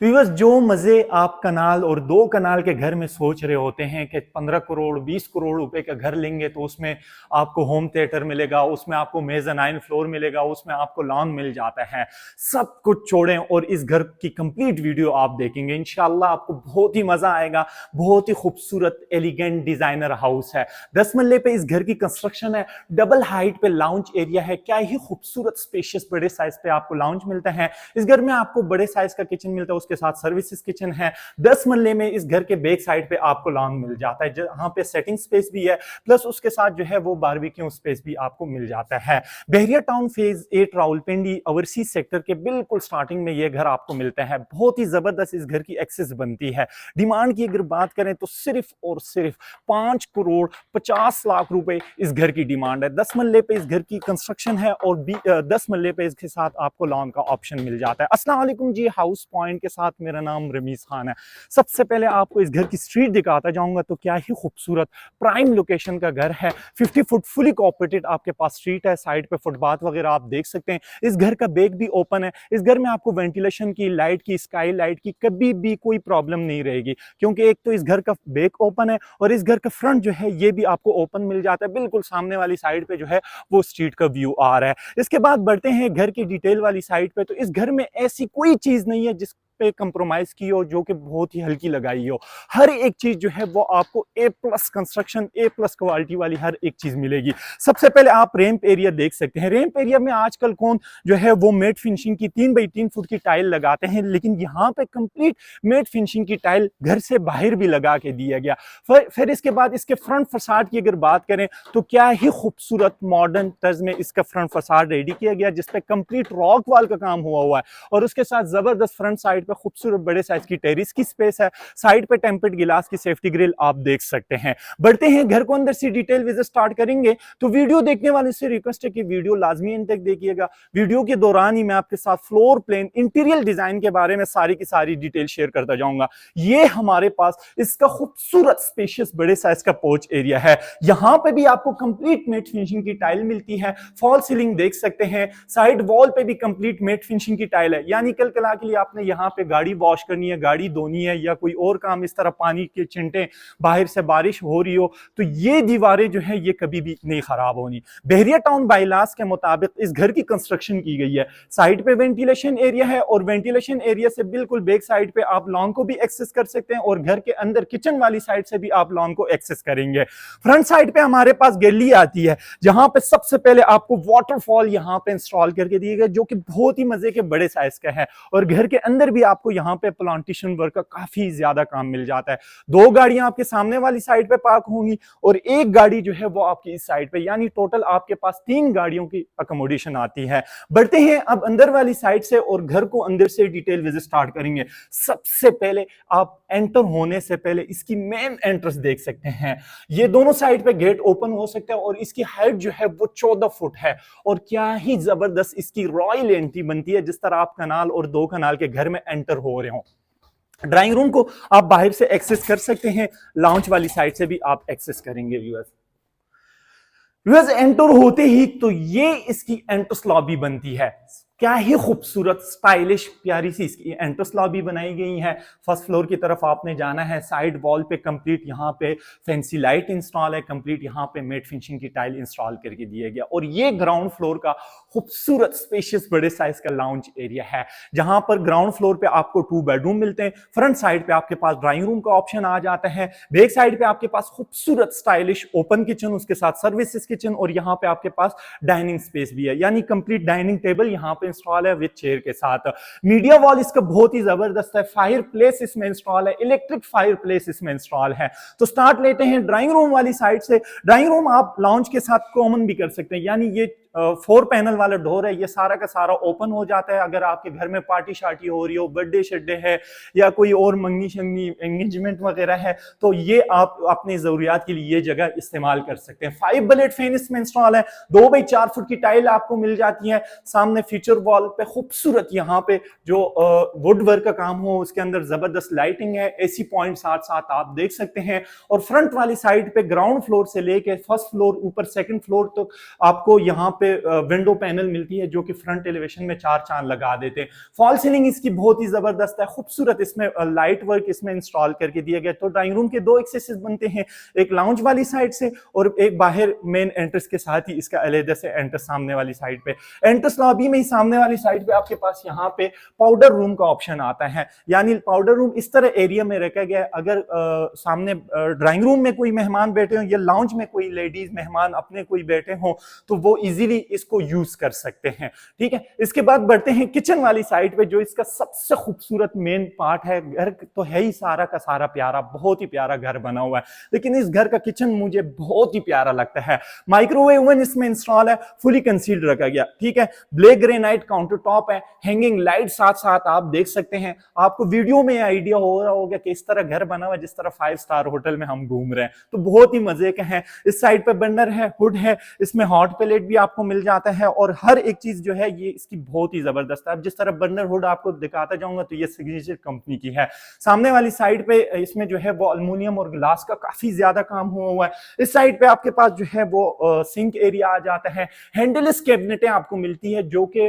Viewers, जो मजे आप कनाल और 2 कनाल के घर में सोच रहे होते हैं कि 15 करोड़ 20 करोड़ रुपए का घर लेंगे तो उसमें आपको होम थिएटर मिलेगा, उसमें आपको मेज़ानाइन फ्लोर मिलेगा, उसमें आपको लॉन मिल जाता है, सब कुछ छोड़ें और इस घर की कंप्लीट वीडियो आप देखेंगे। इंशाल्लाह आपको बहुत ही मजा आएगा। बहुत ही खूबसूरत एलिगेंट डिजाइनर हाउस है। 10 मल्ले पे इस घर की कंस्ट्रक्शन है। डबल हाइट पे लाउंज एरिया है। क्या ही खूबसूरत स्पेशियस बड़े साइज पे आपको लाउंज मिलता है। इस घर में आपको बड़े साइज का किचन मिलता है, के साथ सर्विसेज किचन है। 10 मल्ले में इस घर के बैक साइड पे आपको लॉन मिल जाता है, जहां पे सेटिंग स्पेस भी है, प्लस उसके साथ जो है वो बारबेक्यू स्पेस भी आपको मिल जाता है। Bahria town phase 8 Rawalpindi overseas sector के बिल्कुल स्टार्टिंग में ये घर आपको मिलता है। बहुत ही जबरदस्त इस घर की एक्सेस बनती है। डिमांड की अगर बात करें तो सिर्फ और सिर्फ 5 करोड़ 50 लाख रुपए इस घर की डिमांड है। 10 मल्ले पे इस घर की कंस्ट्रक्शन है और 10 मल्ले पे इसके साथ आपको लॉन का ऑप्शन मिल जाता है। अस्सलाम वालेकुम जी, हाउस पॉइंट के साथ मेरा नाम रमीज खान है। सबसे पहले आपको इस घर की स्ट्रीट दिखाता जाऊंगा। तो क्या ही खूबसूरत प्राइम लोकेशन का घर है। 50 फुट फुली कॉपरेटेड आपके पास स्ट्रीट है, साइड पे फुटपाथ वगैरह आप देख सकते हैं। इस घर का बैक भी ओपन है। इस घर में आपको वेंटिलेशन की, लाइट की, स्काई लाइट की कभी भी कोई प्रॉब्लम नहीं रहेगी, क्योंकि एक तो इस घर का बैक ओपन है और इस घर का फ्रंट जो है ये भी आपको ओपन मिल जाता है। बिल्कुल सामने वाली साइड पे जो है वो स्ट्रीट का व्यू आ रहा है। इसके बाद बढ़ते हैं घर की डिटेल वाली साइड पे। तो इस घर में ऐसी कोई चीज नहीं है जिस पे कंप्रोमाइज की हो, जो कि बहुत ही हल्की लगाई हो। हर एक चीज जो है वो आपको A+ कंस्ट्रक्शन, A+ क्वालिटी वाली हर एक चीज मिलेगी। सबसे पहले आप रैंप एरिया देख सकते हैं। रैंप एरिया में आजकल कौन जो है वो मेट फिनिशिंग की 3 बाई 3 फुट की टाइल लगाते हैं, लेकिन यहाँ पे कंप्लीट मेट फिनिशिंग की टाइल घर से बाहर भी लगा के दिया गया। फिर इसके बाद इसके फ्रंट फसाड की अगर बात करें तो क्या ही खूबसूरत मॉडर्न तर्ज में इसका फ्रंट फसाड रेडी किया गया, जिसपे कंप्लीट रॉक वॉल का काम हुआ है और उसके साथ जबरदस्त फ्रंट साइड पे खूबसूरत बड़े साइज की टेरिस की स्पेस है। साइड पे टेम्पर्ड गिलास की सेफ्टी ग्रिल आप देख सकते हैं। बढ़ते हैं घर को अंदर से डिटेल विजिट स्टार्ट करेंगे। तो वीडियो देखने वाले से रिक्वेस्ट है कि वीडियो लाजमी एंड तक देखिएगा। वीडियो के दौरान ही मैं आपके साथ फ्लोर प्लान, इंटीरियर डिजाइन के बारे में सारी की सारी डिटेल शेयर करता जाऊंगा। ये हमारे पास इसका खूबसूरत स्पेशियस बड़े साइज का पोर्च एरिया है। यहां पे भी आपको कंप्लीट मेट फिनिशिंग की टाइल मिलती है। फॉल सीलिंग देख सकते हैं। साइड वॉल पे भी कंप्लीट मेट फिनिशिंग की टाइल है, यानी कल कला के लिए आपने यहाँ पे गाड़ी वॉश करनी है, गाड़ी धोनी है या कोई और काम इस तरह, पानी के चिंटे, बाहर से बारिश हो रही हो, तो ये दीवारें जो है ये कभी भी नहीं खराब होनी। बहरिया टाउन बाईलास के मुताबिक इस घर की कंस्ट्रक्शन की गई है। साइड पे वेंटिलेशन एरिया है और वेंटिलेशन एरिया से बिल्कुल बैक साइड पे आप लॉन को भी एक्सेस कर सकते हैं और घर के अंदर किचन वाली साइड से भी आप लॉन को एक्सेस करेंगे। फ्रंट साइड पे हमारे पास गैलरी आती है, जहां पे सबसे पहले आपको वाटरफॉल यहां पे इंस्टॉल करके दिए गए, जो कि बहुत ही मजे के बड़े साइज का है। और घर के अंदर भी आपको यहाँ पे प्लांटेशन वर्क का काफी ज्यादा काम मिल जाता है। 2 गाड़ियां आपके सामने वाली साइड पे पार्क होंगी और 1 गाड़ी जो है वो आपकी इस साइड पे, यानी टोटल आपके पास 3 गाड़ियों की अकोमोडेशन आती है। बढ़ते हैं अब अंदर वाली साइड से और घर को अंदर से डिटेल विजिट स्टार्ट करेंगे। सबसे पहले आप एंटर होने से पहले इसकी मेन एंट्रेंस देख सकते हैं। ये दोनों साइड पे गेट ओपन हो सकता है और इसकी हाइट जो है वो 14 फुट है। और क्या ही जबरदस्त इसकी रॉयल एंट्री बनती है, जिस तरह आप कनाल और 2 कनाल के घर में एंटर हो रहे हो। ड्राइंग रूम को आप बाहर से एक्सेस कर सकते हैं, लाउंज वाली साइड से भी आप एक्सेस करेंगे। व्यूअर्स एंटर होते ही तो ये इसकी एंट्रेंस लॉबी बनती है। क्या ही खूबसूरत स्टाइलिश प्यारी सी इसकी एंट्रेंस लॉबी बनाई गई है। फर्स्ट फ्लोर की तरफ आपने जाना है। साइड वॉल पे कंप्लीट यहाँ पे फैंसी लाइट इंस्टॉल है, कंप्लीट यहाँ पे मेट फिनिशिंग की टाइल इंस्टॉल करके दिया गया। और ये ग्राउंड फ्लोर का खूबसूरत स्पेशियस बड़े साइज का लाउंज एरिया है, जहां पर ग्राउंड फ्लोर पे आपको 2 बेडरूम मिलते हैं। फ्रंट साइड पे आपके पास ड्राइंग रूम का ऑप्शन आ जाता है। बैक साइड पे आपके पास खूबसूरत स्टाइलिश ओपन किचन, उसके साथ सर्विसेज किचन और यहाँ पे आपके पास डाइनिंग स्पेस भी है, यानी कंप्लीट डाइनिंग टेबल यहाँ पे इंस्टॉल है विद चेयर के साथ। मीडिया वॉल इसका बहुत ही जबरदस्त है। फायर प्लेस इसमें इंस्टॉल है, इलेक्ट्रिक फायर प्लेस इसमें इंस्टॉल है। तो स्टार्ट लेते हैं ड्राइंग रूम वाली साइड से। ड्राइंग रूम आप लाउंज के साथ कॉमन भी कर सकते हैं, यानी ये 4 पैनल वाला डोर है, ये सारा का सारा ओपन हो जाता है। अगर आपके घर में पार्टी शार्टी हो रही हो, बर्थडे शड्डे है या कोई और मंगनी शंगनी एंगेजमेंट वगैरह है, तो ये आप अपनी जरूरियात के लिए ये जगह इस्तेमाल कर सकते हैं। 5 बुलेट फैन इसमें इंस्टॉल है। 2 बाई 4 फुट की टाइल आपको मिल जाती है। सामने फीचर वॉल पे खूबसूरत यहाँ पे जो वुड वर्क का काम हो, उसके अंदर जबरदस्त लाइटिंग है। AC पॉइंट साथ साथ आप देख सकते हैं। और फ्रंट वाली साइड पे ग्राउंड फ्लोर से लेके फर्स्ट फ्लोर ऊपर सेकंड फ्लोर तक आपको यहाँ पे विंडो पैनल मिलती है जो कि फ्रंट एलिवेशन में 4 चांद लगा देते हैं। फॉल सीलिंग इसकी बहुत ही जबरदस्त है, खूबसूरत इसमें लाइट वर्क इसमें इंस्टॉल करके दिया गया। तो ड्राइंग रूम के 2 एक्सेसेस बनते हैं, एक लाउंज वाली साइड से और एक बाहर मेन एंट्रेंस के साथ ही इसका अलग से एंट्रेंस सामने वाली साइड पे। एंट्रेंस लॉबी में ही सामने वाली साइड पे आपके पास यहाँ पे पाउडर रूम का ऑप्शन आता है, यानी पाउडर रूम इस तरह एरिया में रखा गया है, अगर सामने ड्राइंग रूम में कोई मेहमान बैठे हो या लाउंज में कोई लेडीज मेहमान अपने कोई बैठे हो तो वो इजीली इसको यूज कर सकते हैं। ठीक है, इसके बाद बढ़ते हैं किचन वाली साइड पे, जो इसका सबसे खूबसूरत मेन पार्ट है। घर तो है ही सारा का सारा प्यारा, बहुत ही प्यारा घर बना हुआ है, लेकिन इस घर का किचन मुझे बहुत ही प्यारा लगता है। माइक्रोवेव ओवन इसमें इंस्टॉल है, फुली कंसील्ड रखा गया। ठीक है, ब्लैक ग्रेनाइट काउंटर टॉप है, हैंगिंग लाइट साथ साथ आप देख सकते हैं। आपको वीडियो में आइडिया हो रहा होगा कि इस तरह घर बना हुआ है जिस तरह 5 स्टार होटल में हम घूम रहे हैं, तो बहुत ही मजे के हैं। इस साइड पे बर्नर है, हुड है, इसमें हॉट प्लेट भी आपको मिल जाता है और हर एक चीज जो है ये इसकी बहुत ही जबरदस्त है। अब जिस तरह बर्नर हुड आपको दिखाता जाऊंगा तो ये सिग्नेचर कंपनी की है। सामने वाली साइड पे इसमें जो है वो एल्युमिनियम और ग्लास का काफी ज्यादा काम हुआ है। इस साइड पे आपके पास जो है वो सिंक एरिया आ जाता है। हैंडलेस कैबिनेटें आपको मिलती है जो कि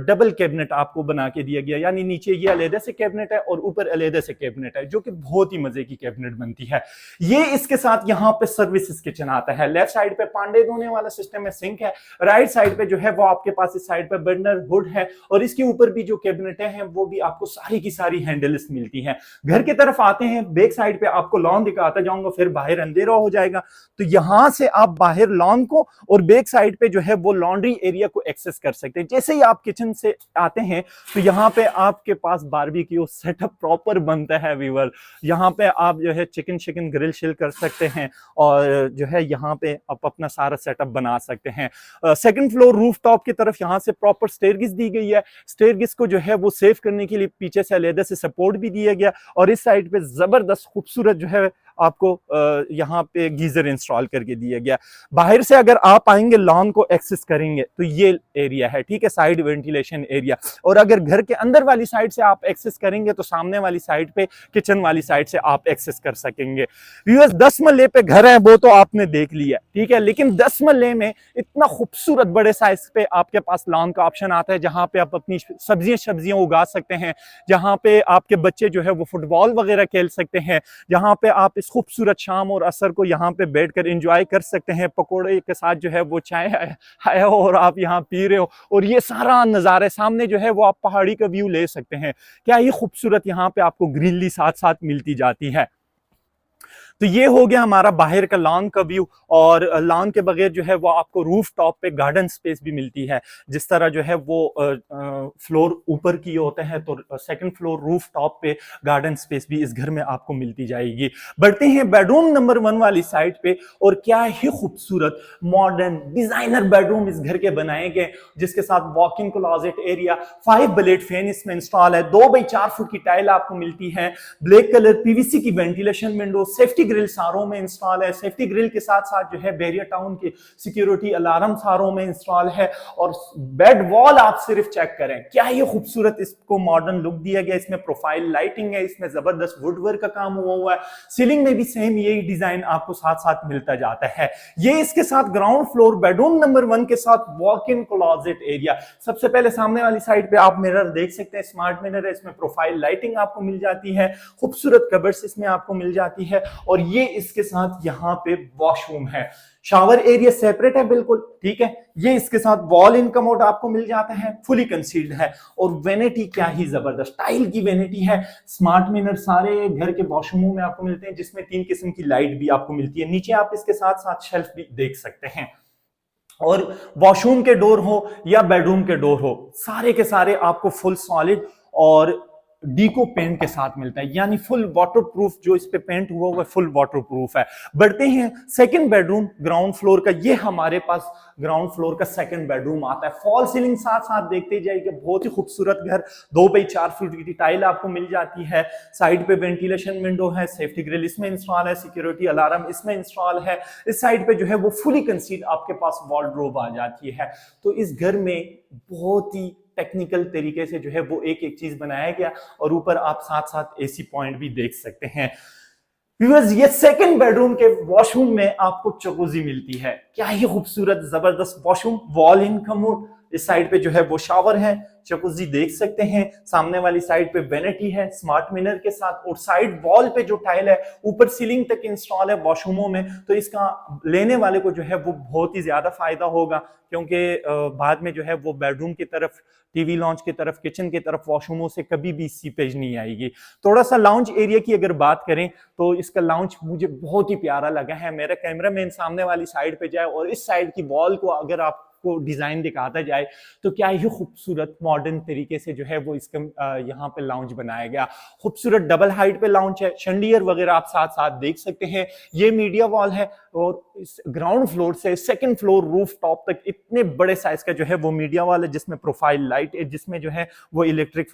डबल कैबिनेट आपको बना के दिया गया, यानी नीचे ये अलग से कैबिनेट है और ऊपर अलग से कैबिनेट है, जो कि बहुत ही मजे की कैबिनेट बनती है। ये इसके साथ यहाँ पे सर्विसेज किचन आता है। लेफ्ट साइड पे पांडे धोने वाला सिस्टम है, सिंक है। राइट साइड पे जो है वो आपके पास इस साइड पे बर्नर हुड है और इसके ऊपर भी जो कैबिनेटें हैं वो भी आपको सारी की सारी हैंडल्स मिलती हैं। घर की तरफ आते हैं, बैक साइड पे आपको लॉन दिखाता जाऊंगा, फिर बाहर अंधेरा हो जाएगा। तो यहां से आप बाहर लॉन को और बैक साइड पे जो है वो लॉन्ड्री एरिया को एक्सेस कर सकते हैं। जैसे ही आप किचन से आते हैं तो यहाँ पे आपके पास बारबेक्यू सेटअप प्रॉपर बनता है व्यूअर। यहाँ पे आप जो है चिकन ग्रिल शिल कर सकते हैं और जो है यहाँ पे आप अपना सारा सेटअप बना सकते हैं। सेकंड फ्लोर रूफ टॉप की तरफ यहाँ से प्रॉपर स्टेयरकेस दी गई है। स्टेयरकेस को जो है वो सेव करने के लिए पीछे से अलग से सपोर्ट भी दिया गया और इस साइड पे जबरदस्त खूबसूरत जो है आपको यहाँ पे गीजर इंस्टॉल करके दिया गया। बाहर से अगर आप आएंगे लॉन को एक्सेस करेंगे तो ये एरिया है, ठीक है, साइड वेंटिलेशन एरिया। और अगर घर के अंदर वाली साइड से आप एक्सेस करेंगे तो सामने वाली साइड पे किचन वाली साइड से आप एक्सेस कर सकेंगे। व्यूअर्स 10 मल्ले पे घर है वो तो आपने देख लिया, ठीक है, लेकिन 10 मल्ले में इतना खूबसूरत बड़े साइज पे आपके पास लॉन का ऑप्शन आता है जहां पे आप अपनी सब्जियां उगा सकते हैं, जहां पे आपके बच्चे जो है वो फुटबॉल वगैरह खेल सकते हैं, जहां पे आप इस खूबसूरत शाम और असर को यहाँ पे बैठकर एंजॉय कर सकते हैं। पकोड़े के साथ जो है वो चाय आया हो और आप यहाँ पी रहे हो और ये सारा नज़ारे सामने जो है वो आप पहाड़ी का व्यू ले सकते हैं। क्या ही खूबसूरत यहाँ पे आपको ग्रीनरी साथ साथ मिलती जाती है। तो ये हो गया हमारा बाहर का लॉन का व्यू। और लॉन के बगैर जो है वो आपको रूफ टॉप पे गार्डन स्पेस भी मिलती है। जिस तरह जो है वो फ्लोर ऊपर की होते हैं तो सेकंड फ्लोर रूफ टॉप पे गार्डन स्पेस भी इस घर में आपको मिलती जाएगी। बढ़ते हैं बेडरूम नंबर 1 वाली साइड पे और क्या ही खूबसूरत मॉडर्न डिजाइनर बेडरूम इस घर के बनाए गए, जिसके साथ walk in closet area, 5 blade fan इसमें इंस्टॉल है, 2 बाई 4 फुट की टाइल आपको मिलती है, ब्लैक कलर पीवीसी की वेंटिलेशन विंडो, सेफ्टी ग्रिल सारों में इंस्टॉल है। सेफ्टी ग्रिल के साथ साथ जो है बैरियर टाउन के सिक्योरिटी अलार्म सारों में इंस्टॉल है। और बेड वॉल आप सिर्फ चेक करें, क्या ये खूबसूरत इसको मॉडर्न लुक दिया गया। इसमें प्रोफाइल लाइटिंग है, इसमें जबरदस्त वुडवर्क का काम हुआ है। सीलिंग में भी सेम यही डिजाइन आपको साथ साथ मिलता जाता है। ये इसके साथ ग्राउंड फ्लोर बेडरूम नंबर 1 के साथ वॉक इन क्लोजेट एरिया। सबसे पहले सामने वाली साइड पे आप मिरर देख सकते हैं, स्मार्ट मिरर है, इसमें प्रोफाइल लाइटिंग आपको मिल जाती है, खूबसूरत कबर्ड्स इसमें आपको मिल जाती है। और ये इसके साथ यहाँ पे वॉशरूम है, शावर एरिया सेपरेट है बिल्कुल, ठीक है। ये इसके साथ वॉल इन कमोड आपको मिल जाता है, फुली कंसील्ड है। और वेनिटी क्या ही जबरदस्त टाइल की वेनिटी है। स्मार्ट मिरर सारे घर के वॉशरूमों में आपको मिलते हैं, जिसमें 3 किस्म की लाइट भी आपको मिलती है। नीचे आप इसके साथ साथ शेल्फ भी देख सकते हैं। और वॉशरूम के डोर हो या बेडरूम के डोर हो, सारे के सारे आपको फुल सॉलिड और डीको पेंट के साथ मिलता है, यानी फुल वाटरप्रूफ जो इस पे पेंट हुआ हुआ है फुल वाटरप्रूफ है। बढ़ते हैं सेकंड बेडरूम ग्राउंड फ्लोर का। ये हमारे पास ग्राउंड फ्लोर का सेकंड बेडरूम आता है। फॉल सीलिंग साथ साथ देखते जाइए, बहुत ही खूबसूरत घर, 2 बाई 4 फुट की टाइल आपको मिल जाती है। साइड पे वेंटिलेशन विंडो है, सेफ्टी ग्रिल इसमें इंस्टॉल है, सिक्योरिटी अलार्म इसमें इंस्टॉल है। इस साइड पे जो है वो फुली कंसील्ड आपके पास वार्डरोब आ जाती है। तो इस घर में बहुत ही टेक्निकल तरीके से जो है वो एक एक चीज बनाया गया और ऊपर आप साथ साथ एसी पॉइंट भी देख सकते हैं। व्यूअर्स, ये सेकंड बेडरूम के वॉशरूम में आपको जकूजी मिलती है। क्या ही खूबसूरत जबरदस्त वॉशरूम, वॉल इन कमोड। इस साइड पे जो है वो शावर है, जकूजी देख सकते हैं। सामने वाली साइड पे वेनिटी है स्मार्ट मिरर के साथ, और साइड वॉल पे जो टाइल है ऊपर सीलिंग तक इंस्टॉल है वॉशरूमों में। तो इसका लेने वाले को जो है वो बहुत ही ज्यादा फायदा होगा, क्योंकि बाद में जो है वो बेडरूम की तरफ, टीवी लॉन्च की तरफ, किचन की तरफ वॉशरूमों से कभी भी सीपेज नहीं आएगी। थोड़ा सा लाउंज एरिया की अगर बात करें तो इसका लाउंज मुझे बहुत ही प्यारा लगा है। मेरा कैमरामैन सामने वाली साइड पे जाए और इस साइड की वॉल को अगर आप को डिजाइन दिखाता जाए तो क्या ही खूबसूरत मॉडर्न तरीके से जो है वो इसका यहाँ पे लाउंज बनाया गया। खूबसूरत डबल हाइट पे लाउंज है, शंडियर वगैरह आप साथ साथ देख सकते हैं। ये मीडिया वॉल है और इस ग्राउंड फ्लोर से सेकंड फ्लोर रूफ टॉप तक इतने बड़े साइज का जो है वो मीडिया वॉल है, जिसमें प्रोफाइल लाइट है, जिसमें जो है वो इलेक्ट्रिक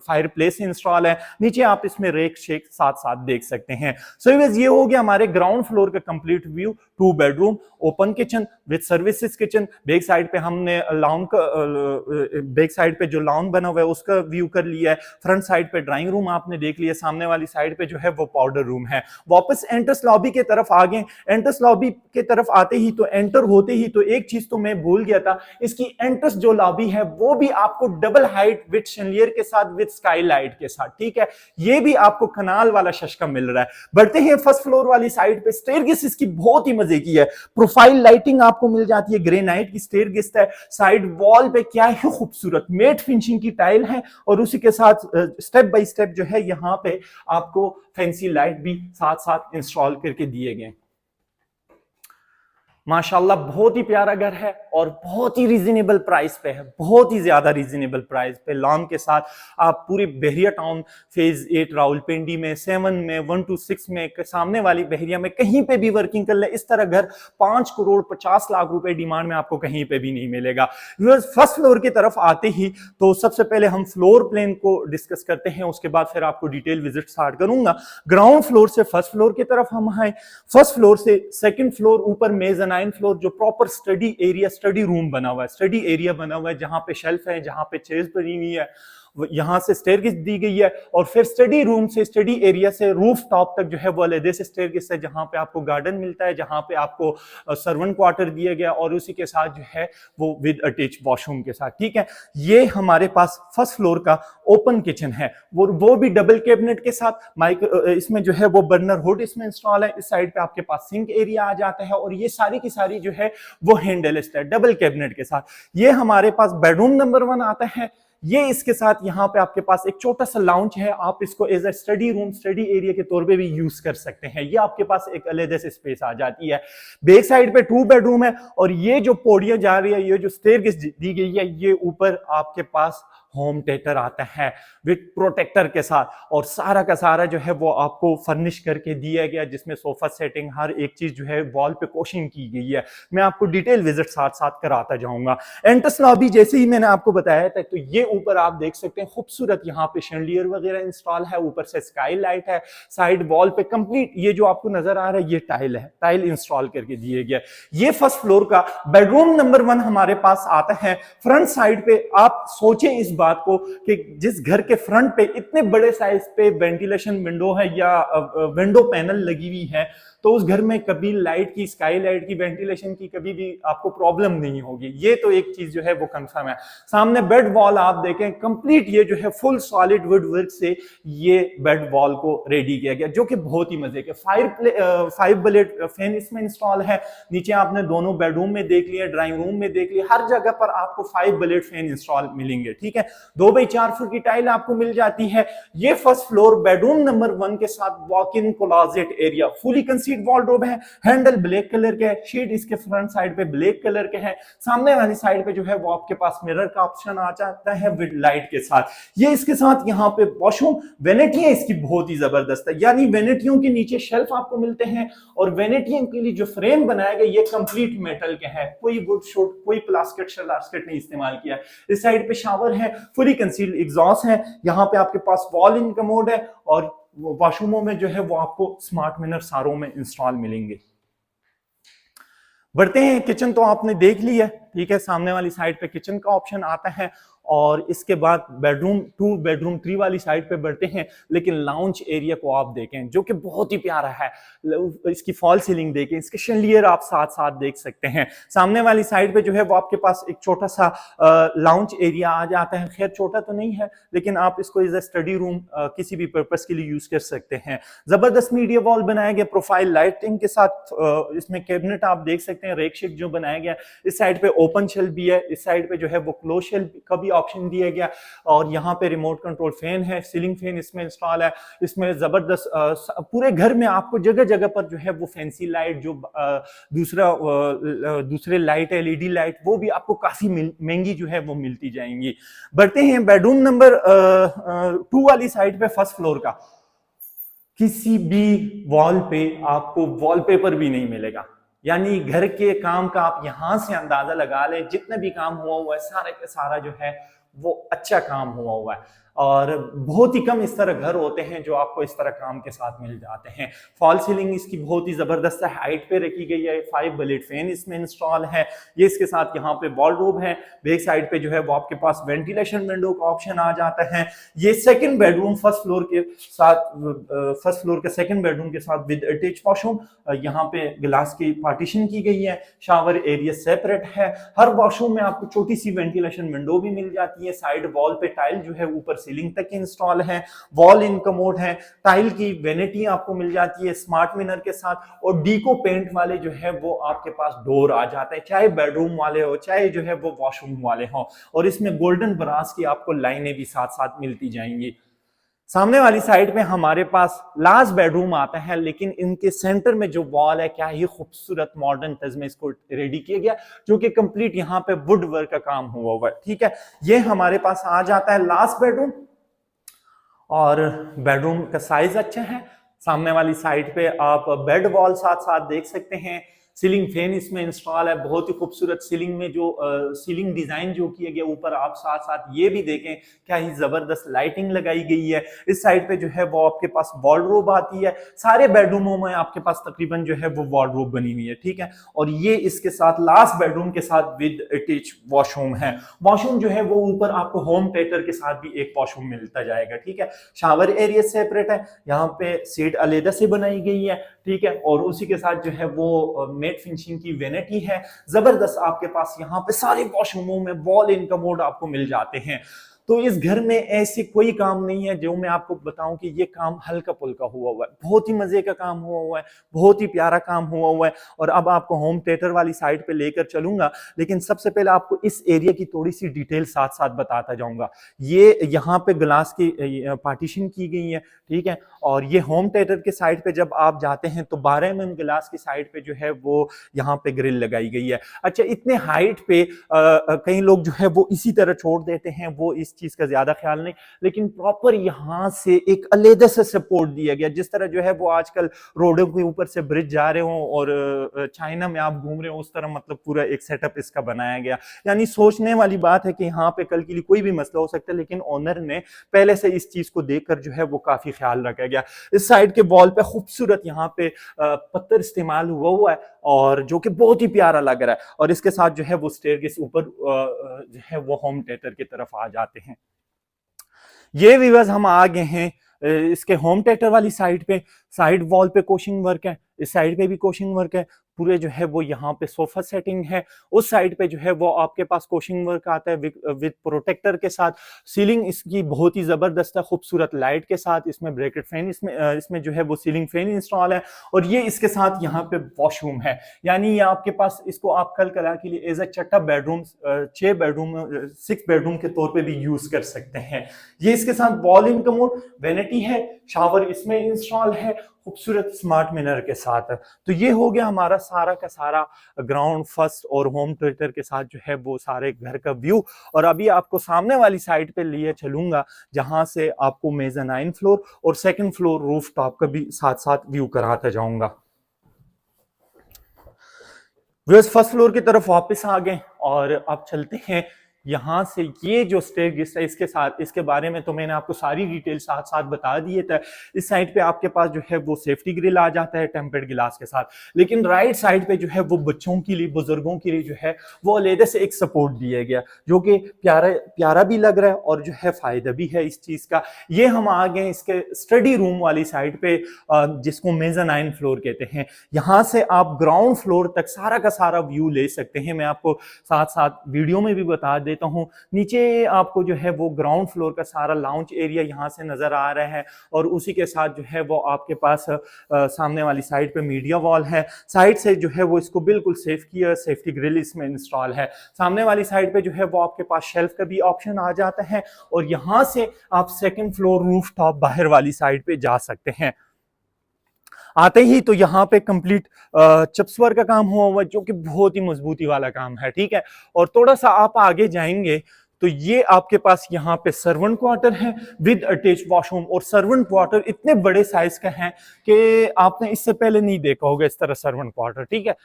फायर प्लेस इंस्टॉल है। नीचे आप इसमें रेक शेक साथ साथ देख सकते हैं। सो ये हो गया हमारे ग्राउंड फ्लोर का complete view. 2 bedroom, open kitchen with services kitchen. Back side पे हमने लॉन का बैक साइड पे जो लॉन बना हुआ है उसका व्यू कर लिया है। फ्रंट साइड पे ड्राइंग रूम आपने देख लिया। सामने वाली साइड पे जो है वो पाउडर रूम है। वापस एंट्रेंस लॉबी की तरफ आ गए। एंट्रेंस लॉबी की तरफ आते ही तो एंटर होते ही तो एक चीज तो मैं भूल गया था, इसकी एंट्रेंस जो लॉबी है वो भी आपको डबल हाइट विद शैंडिलियर के साथ विद स्काईलाइट के साथ, ठीक है। ये भी आपको कनाल वाला शशका मिल रहा है। बढ़ते हैं फर्स्ट फ्लोर वाली साइड पे। स्टेयरकेस इसकी बहुत ही मजे की है, प्रोफाइल लाइटिंग आपको मिल जाती है, ग्रेनाइट की स्टेयरकेस है। साइड वॉल पे क्या ही खूबसूरत मेट फिनिशिंग की टाइल है, और उसी के साथ स्टेप बाय स्टेप जो है यहाँ पे आपको फैंसी लाइट भी साथ साथ इंस्टॉल करके दिए गए। माशाल्लाह बहुत ही प्यारा घर है और बहुत ही रीजनेबल प्राइस पे है, बहुत ही ज्यादा रीजनेबल प्राइस पे। लॉन के साथ आप पूरी बहरिया टाउन फेज 8 रावलपिंडी में, 7 में, 1 to 6 में, सामने वाली बहरिया में कहीं पे भी वर्किंग कर ले। इस तरह घर 5 करोड़ 50 लाख रुपए डिमांड में आपको कहीं पे भी नहीं मिलेगा। फर्स्ट फ्लोर की तरफ आते ही तो सबसे पहले हम फ्लोर प्लान को डिस्कस करते हैं, उसके बाद फिर आपको डिटेल विजिट स्टार्ट करूंगा। ग्राउंड फ्लोर से फर्स्ट फ्लोर की तरफ हम आए। फर्स्ट फ्लोर से सेकंड फ्लोर ऊपर मेजन 9 फ्लोर जो proper study area, study room बना हुआ है, स्टडी एरिया बना हुआ है, जहां पे शेल्फ है, जहां पे चेयर्स बनी हुई है, यहां से स्टेयरकेस दी गई है। और फिर स्टडी रूम से, स्टडी एरिया से रूफ टॉप तक जो है वो अलग से स्टेयरकेस है, जहां पे आपको गार्डन मिलता है, जहां पे आपको सर्वेंट क्वार्टर दिया गया, और उसी के साथ जो है वो विद अटैच वॉशरूम के साथ, ठीक है। ये हमारे पास फर्स्ट फ्लोर का ओपन किचन है, वो भी डबल कैबिनेट के साथ। इसमें जो है वो बर्नर हुड इसमें इंस्टॉल है। इस साइड पे आपके पास सिंक एरिया आ जाता है, और ये सारी की सारी जो है वो हैंडलिस्ट है डबल कैबिनेट के साथ। ये हमारे पास बेडरूम नंबर 1 आता है। ये इसके साथ यहाँ पे आपके पास एक छोटा सा लाउंज है, आप इसको as a study room, study area के तौर पे भी यूज कर सकते हैं। ये आपके पास एक अलग से स्पेस आ जाती है। बैक साइड पे 2 बेडरूम है, और ये जो पौड़ियां जा रही है, ये जो स्टेयरकेस दी गई है, ये ऊपर आपके पास होम थिएटर आता है विद प्रोटेक्टर के साथ, और सारा का सारा जो है वो आपको फर्निश करके दिया गया, जिसमें सोफा सेटिंग हर एक चीज जो है वॉल पे कोशिंग की गई है। मैं आपको डिटेल विजिट साथ साथ कराता जाऊंगा। एंट्रेंस लॉबी जैसे ही मैंने आपको बताया था, तो ये ऊपर आप देख सकते हैं खूबसूरत यहाँ पे शैंडिलियर वगैरह इंस्टॉल है, ऊपर से स्काई लाइट है। साइड वॉल पे कंप्लीट ये जो आपको नजर आ रहा है ये टाइल है, टाइल इंस्टॉल करके दिए गया। ये फर्स्ट फ्लोर का बेडरूम नंबर 1 हमारे पास आता है। फ्रंट साइड पे आप सोचे इस बात को कि जिस घर के फ्रंट पे इतने बड़े साइज पे वेंटिलेशन विंडो है या विंडो पैनल लगी हुई है, तो उस घर में कभी लाइट की, स्काई लाइट की, वेंटिलेशन की कभी भी आपको प्रॉब्लम नहीं होगी। ये तो एक चीज जो है वो कंफर्म है। सामने बेड वॉल आप देखें कंप्लीट, ये जो है फुल सॉलिड वुड वर्क से ये बेड वॉल को रेडी किया गया, जो कि बहुत ही मजे के। 5 ब्लेड फैन इसमें इंस्टॉल है। नीचे आपने दोनों बेडरूम में देख लिया, ड्राइंग रूम में देख लिया, हर जगह पर आपको 5 ब्लेड फैन इंस्टॉल मिलेंगे, ठीक है। 2x4 फुट की टाइल आपको मिल जाती है। ये फर्स्ट फ्लोर बेडरूम नंबर 1 के साथ walk in closet area, fully concealed wardrobe है, हैंडल ब्लैक कलर के है, शीट इसके फ्रंट साइड पे ब्लैक कलर के है। सामने वाली साइड पे जो है वो आपके पास मिरर का ऑप्शन आ जाता है विद लाइट के साथ। ये इसके साथ यहाँ पे वॉशरूम, वेनिटियां इसकी बहुत ही जबरदस्त है, यानी वेनिटियों के नीचे शेल्फ आपको मिलते हैं, और वेनिटियों के लिए जो फ्रेम बनाया गया ये कंप्लीट मेटल के है, कोई वुड शूट, कोई प्लास्टिक शलास्टिक नहीं इस्तेमाल किया। इस साइड पे शावर है, फुली कंसील्ड एग्जॉस्ट है। यहाँ पे आपके पास वॉल इन कमोड है, और वॉशरूमों में जो है वो आपको स्मार्ट मिरर सारों में इंस्टॉल मिलेंगे। बढ़ते हैं, किचन तो आपने देख ली है। ठीक है। सामने वाली साइड पे किचन का ऑप्शन आता है और इसके बाद बेडरूम 2 बेडरूम 3 वाली साइड पे बढ़ते हैं, लेकिन लाउंज एरिया को आप देखें जो कि बहुत ही प्यारा है। इसकी फॉल सीलिंग देखें, इसके शैंडिलियर आप साथ साथ देख सकते हैं। सामने वाली साइड पे जो है वो आपके पास एक छोटा सा लाउंज एरिया आ जाता है। खैर छोटा तो नहीं है, लेकिन आप इसको एज ए स्टडी रूम किसी भी पर्पस के लिए यूज कर सकते हैं। जबरदस्त मीडिया वॉल बनाया गया प्रोफाइल लाइटिंग के साथ। इसमें कैबिनेट आप देख सकते हैं, रेक शेक जो बनाया गया। इस साइड पे ओपन शेल्फ भी है, इस साइड पे जो है वो क्लोज शेल्फ का भी ऑप्शन दिया गया। और यहाँ पे रिमोट कंट्रोल फैन है, सीलिंग फैन इसमें इंस्टॉल है। इसमें जबरदस्त पूरे घर में आपको जगह जगह पर जो है वो फैंसी लाइट, जो दूसरे लाइट एलईडी लाइट, वो भी आपको काफी महंगी जो है वो मिलती जाएंगी। बढ़ते हैं बेडरूम नंबर 2 वाली साइड पे, फर्स्ट फ्लोर का। किसी भी वॉल पे आपको वॉलपेपर भी नहीं मिलेगा, यानी घर के काम का आप यहां से अंदाजा लगा लें, जितना भी काम हुआ है सारा का सारा जो है वो अच्छा काम हुआ है। और बहुत ही कम इस तरह घर होते हैं जो आपको इस तरह काम के साथ मिल जाते हैं। फॉल सीलिंग इसकी बहुत ही जबरदस्त हाइट पे रखी गई है। 5 बुलेट फैन इसमें इंस्टॉल है। ये इसके साथ यहाँ पे वॉलरोब है। बैक साइड पे जो है वो आपके पास वेंटिलेशन विंडो का ऑप्शन आ जाता है। ये सेकंड बेडरूम फर्स्ट फ्लोर के सेकंड बेडरूम के साथ विद अटैच वॉशरूम। यहाँ पे ग्लास की पार्टीशन की गई है। शावर एरिया सेपरेट है। हर वॉशरूम में आपको छोटी सी वेंटिलेशन विंडो भी मिल जाती है। साइड वॉल पे टाइल जो है ऊपर सीलिंग तक इंस्टॉल है। वॉल इन कमोड है। टाइल की वेनिटी आपको मिल जाती है स्मार्ट मिरर के साथ। और डीको पेंट वाले जो है वो आपके पास डोर आ जाता है, चाहे बेडरूम वाले हो चाहे जो है वो वॉशरूम वाले हो। और इसमें गोल्डन ब्रास की आपको लाइनें भी साथ साथ मिलती जाएंगी। सामने वाली साइड में हमारे पास लास्ट बेडरूम आता है, लेकिन इनके सेंटर में जो वॉल है, क्या ही खूबसूरत मॉडर्न टच में इसको रेडी किया गया, जो कि कंप्लीट यहाँ पे वुड वर्क का काम हुआ है। ठीक है, ये हमारे पास आ जाता है लास्ट बेडरूम। और बेडरूम का साइज अच्छा है। सामने वाली साइड पे आप बेड वॉल साथ साथ देख सकते हैं। सीलिंग फैन इसमें इंस्टॉल है। बहुत ही खूबसूरत सीलिंग में जो सीलिंग डिजाइन जो किया गया ऊपर, आप साथ साथ ये भी देखें क्या ही जबरदस्त लाइटिंग लगाई गई है। इस साइड पे जो है वो आपके पास वॉर्डरोब आती है। सारे बेडरूमों में आपके पास तकरीबन जो है वो वॉर्डरोब बनी हुई है। ठीक है, और ये इसके साथ लास्ट बेडरूम के साथ विद अटैच वॉशरूम है। वॉशरूम जो है वो ऊपर आपको होम थिएटर के साथ भी एक वॉशरूम मिलता जाएगा। ठीक है, शावर एरिया सेपरेट है। यहाँ पे सीट अलग से बनाई गई है। ठीक है, और उसी के साथ जो है वो मेट फिनिशिंग की वेनिटी है। जबरदस्त आपके पास यहाँ पे सारे वॉशरूमों में वॉल इन कमोड आपको मिल जाते हैं। तो इस घर में ऐसे कोई काम नहीं है जो मैं आपको बताऊं कि ये काम हल्का पुल्का हुआ है। बहुत ही मजे का काम हुआ है, बहुत ही प्यारा काम हुआ है। और अब आपको होम थिएटर वाली साइड पे लेकर चलूंगा, लेकिन सबसे पहले आपको इस एरिया की थोड़ी सी डिटेल साथ साथ बताता जाऊंगा। ये यहाँ पे ग्लास की पार्टीशन की गई है। ठीक है, और ये होम थिएटर के साइड पे जब आप जाते हैं तो 12 mm ग्लास की साइड पे जो है वो यहाँ पे ग्रिल लगाई गई है। अच्छा, इतने हाइट पे कई लोग जो है वो इसी तरह छोड़ देते हैं, वो इस चीज का ज्यादा ख्याल नहीं, लेकिन प्रॉपर यहां से एक अलग से सपोर्ट दिया गया। जिस तरह जो है वो आजकल रोडों के ऊपर से ब्रिज जा रहे हो और चाइना में आप घूम रहे हो, उस तरह मतलब पूरा एक सेटअप इसका बनाया गया। यानी सोचने वाली बात है कि यहाँ पे कल के लिए कोई भी मसला हो सकता है, लेकिन ओनर ने पहले से इस चीज को देखकर जो है वो काफी ख्याल रखा गया। इस साइड के वॉल पे खूबसूरत यहाँ पे पत्थर इस्तेमाल हुआ है और जो कि बहुत ही प्यारा लग रहा है। और इसके साथ जो है वो स्टेयरकेस ऊपर जो है वो होम थिएटर की तरफ आ जाते हैं। ये व्यूअर्स हम आ गए हैं इसके होम थिएटर वाली साइड पे। साइड वॉल पे कोशिंग वर्क है, इस साइड पे भी कोशिंग वर्क है। पूरे जो है वो यहाँ पे सोफा सेटिंग है। उस साइड पे जो है वो आपके पास कोशिंग वर्क आता है विद प्रोटेक्टर के साथ। सीलिंग इसकी बहुत ही जबरदस्त है, खूबसूरत लाइट के साथ। इसमें ब्रैकेट फैन इसमें जो है वो सीलिंग फैन इंस्टॉल है। और ये इसके साथ यहाँ पे वॉशरूम है। यानी ये आपके पास, इसको आप कल कला के लिए एज ए छठा बेडरूम, 6 बेडरूम के तौर पे भी यूज कर सकते हैं। ये इसके साथ वॉल इन कमोड, वेनिटी है, शावर इसमें इंस्टॉल है, खूबसूरत स्मार्ट मिरर के साथ। तो ये हो गया हमारा सारा का सारा ग्राउंड फर्स्ट और होम थिएटर के साथ जो है वो सारे घर का व्यू। और अभी आपको सामने वाली साइड पे लिए चलूंगा, जहां से आपको मेज़ानाइन फ्लोर और सेकंड फ्लोर रूफ टॉप का भी साथ साथ व्यू कराता जाऊंगा। फर्स्ट फ्लोर की तरफ वापस आ गए और अब चलते हैं यहाँ से ये जो स्टेयरकेस है इसके साथ, इसके बारे में तो मैंने आपको सारी डिटेल साथ साथ बता दिए थे। इस साइड पे आपके पास जो है वो सेफ्टी ग्रिल आ जाता है टेम्पर्ड गिलास के साथ, लेकिन राइट साइड पे जो है वो बच्चों के लिए, बुजुर्गों के लिए जो है वो अलग से एक सपोर्ट दिया गया, जो कि प्यारा प्यारा भी लग रहा है और जो है फायदा भी है इस चीज का। ये हम आ गए इसके स्टडी रूम वाली साइड पे, जिसको मेज़ानाइन फ्लोर कहते हैं। यहाँ से आप ग्राउंड फ्लोर तक सारा का सारा व्यू ले सकते हैं। मैं आपको साथ साथ वीडियो में भी बता देता हूँ। नीचे आपको जो है वो ग्राउंड फ्लोर का सारा लाउंज एरिया यहाँ से नजर आ रहा है, और उसी के साथ जो है वो आपके पास सामने वाली साइड पे मीडिया वॉल है। साइड से जो है वो इसको बिल्कुल सेफ किया, सेफ्टी ग्रिल इसमें इंस्टॉल है। सामने वाली साइड पे जो है वो आपके पास शेल्फ का भी ऑप्शन आ जाता है, और यहाँ से आप सेकंड फ्लोर रूफ टॉप बाहर वाली साइड पे जा सकते हैं। आते ही तो यहाँ पे कंप्लीट चिप्सवर का काम हुआ हुआ, जो कि बहुत ही मजबूती वाला काम है, ठीक है। और थोड़ा सा आप आगे जाएंगे तो ये आपके पास यहाँ पे सर्वेंट क्वार्टर है विद अटैच वॉशरूम, और सर्वेंट क्वार्टर इतने बड़े साइज का है कि आपने इससे पहले नहीं देखा होगा इस तरह सर्वेंट क्वार्टर, ठीक है।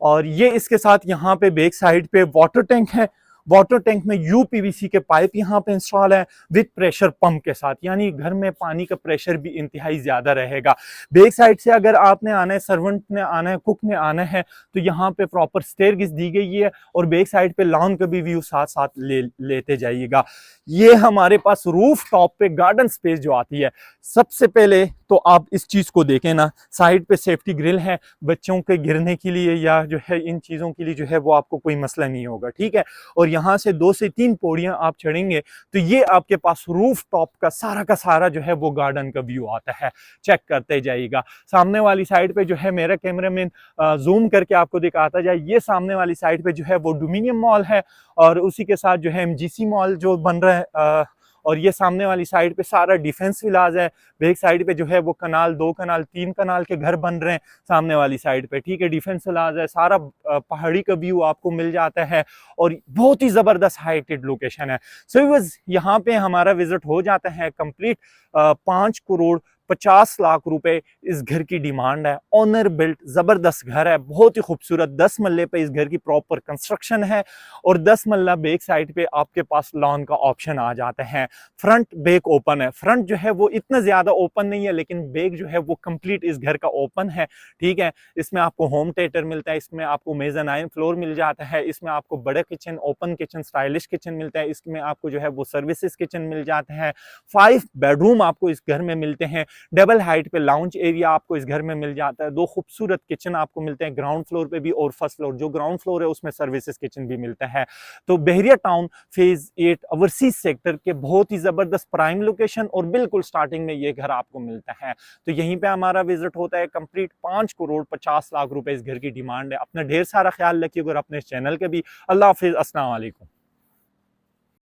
और ये इसके साथ यहाँ पे बैक साइड पे वाटर टैंक है। वाटर टैंक में यूपीवीसी के पाइप यहाँ पे इंस्टॉल है विद प्रेशर पंप के साथ, यानी घर में पानी का प्रेशर भी इंतहाई ज्यादा रहेगा। बैक साइड से अगर आपने आना है, सर्वेंट ने आना है, कुक ने आना है, तो यहाँ पे प्रॉपर स्टेयरकेस दी गई है, और बैक साइड पे लॉन का भी व्यू साथ साथ लेते जाइएगा। ये हमारे पास रूफ टॉप पे गार्डन स्पेस जो आती है, सबसे पहले तो आप इस चीज को देखें ना, साइड पे सेफ्टी ग्रिल है, बच्चों के गिरने के लिए या जो है इन चीजों के लिए जो है वो आपको कोई मसला नहीं होगा, ठीक है। और यहाँ से 2 से 3 पौड़ियां आप चढ़ेंगे तो ये आपके पास रूफ टॉप का सारा जो है वो गार्डन का व्यू आता है। चेक करते जाइएगा। सामने वाली साइड पे जो है मेरा कैमरामैन जूम करके आपको दिखाता जाए, ये सामने वाली साइड पे जो है वो डोमिनियम मॉल है, और उसी के साथ जो है एमजीसी मॉल जो बन रहा है, और ये सामने वाली साइड पे सारा डिफेंस विलाज है। बैक साइड पे जो है वो कनाल, 2 कनाल, 3 कनाल के घर बन रहे हैं सामने वाली साइड पे, ठीक है। डिफेंस विलाज है, सारा पहाड़ी का व्यू आपको मिल जाता है, और बहुत ही जबरदस्त हाइटेड लोकेशन है। सो बस यहाँ पे हमारा विजिट हो जाता है कंप्लीट। 5 करोड़ 50 लाख रुपए इस घर की डिमांड है। ऑनर बिल्ट जबरदस्त घर है, बहुत ही खूबसूरत। 10 मल्ले पे इस घर की प्रॉपर कंस्ट्रक्शन है, और 10 मल्ला बैक साइड पे आपके पास लॉन का ऑप्शन आ जाते हैं। फ्रंट बैक ओपन है। फ्रंट जो है वो इतना ज्यादा ओपन नहीं है, लेकिन बैक जो है वो कंप्लीट इस घर का ओपन है, ठीक है। इसमें आपको होम थिएटर मिलता है, इसमें आपको मेज़ानाइन फ्लोर मिल जाता है, इसमें आपको बड़ा kitchen, open kitchen, stylish kitchen मिलता है, इसमें आपको जो है वो सर्विसेज किचन मिल जाते हैं। 5 बेडरूम आपको इस घर में मिलते हैं। डबल हाइट पे लाउंज एरिया आपको इस घर में मिल जाता है। 2 खूबसूरत किचन आपको मिलते हैं ग्राउंड फ्लोर पे भी, और फर्स्ट फ्लोर जो ग्राउंड फ्लोर है उसमें सर्विसेज किचन भी मिलता है। तो बहरिया टाउन फेज 8 ओवरसीज सेक्टर के बहुत ही जबरदस्त प्राइम लोकेशन, और बिल्कुल स्टार्टिंग में ये घर आपको मिलता है। तो यहीं पे हमारा विजिट होता है कंप्लीट। 5 करोड़ 50 लाख रुपए इस घर की डिमांड है। अपना ढेर सारा ख्याल रखिए और अपने चैनल के भी। अल्लाह हाफिज, अस्सलाम वालेकुम।